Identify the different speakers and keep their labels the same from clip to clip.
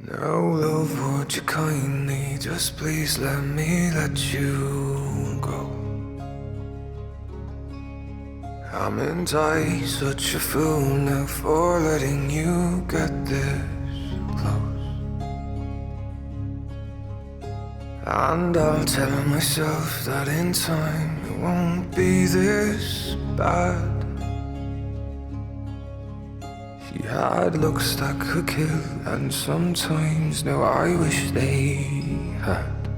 Speaker 1: No love, would you kindly just please let me let you go? I'm enticed, such a fool now for letting you get this close. And I'll tell myself that in time it won't be this bad. She had looks that could kill, and sometimes now I wish they had.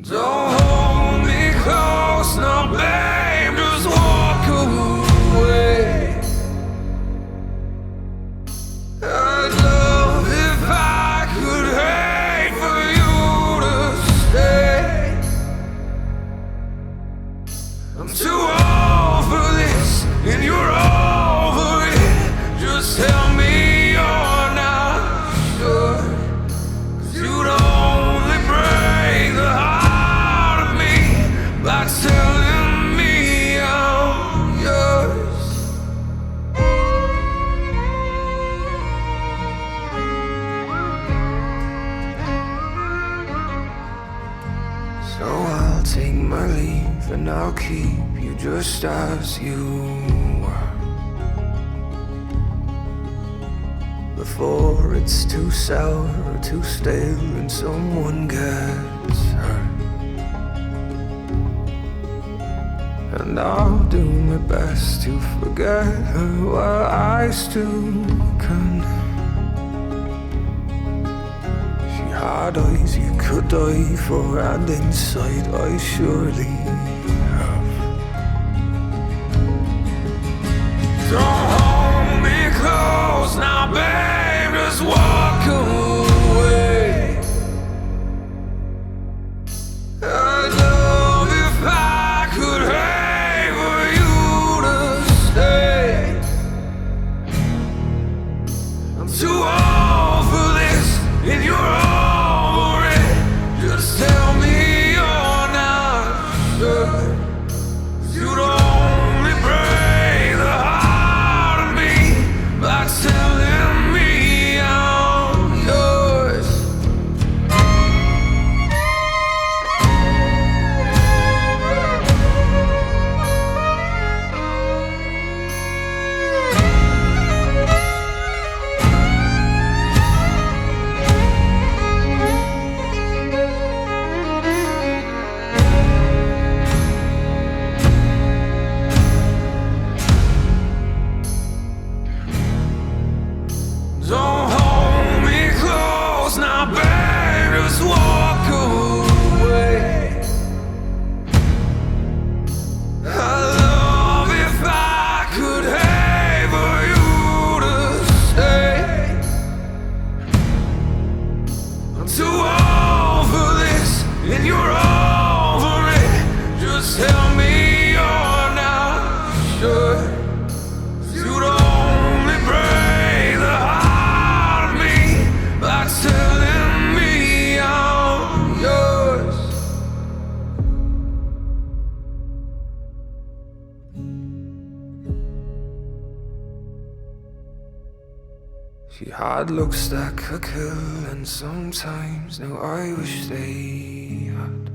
Speaker 1: Don't hold me close now, babe, just walk away. I'd love if I could hate for you to stay. I'm too old for this, and you're over it. Just tell me you're not sure, 'cause you'd only break the heart of me by telling me I'm yours. So I'll take my leave and I'll keep you just as you were, before it's too sour or too stale and someone gets hurt. And I'll do my best to forget her while I still can. She had eyes you could die for, and inside I surely have. Don't hold me close now, babe, just walk away. I'd love if I could hate for you to stay. I'm too old for this, and you're over it. Just tell me you're not sure, 'cause you'd only break the heart of me by telling me I'm yours. Don't hold me close now, babe, just walk away. I'd love if I could hate for you to stay. I'm too old for this, and you're over it. Just tell me you're not sure, 'cause you'd only break the heart of me by telling me I'm yours. She had looks that could kill, and sometimes now I wish they had.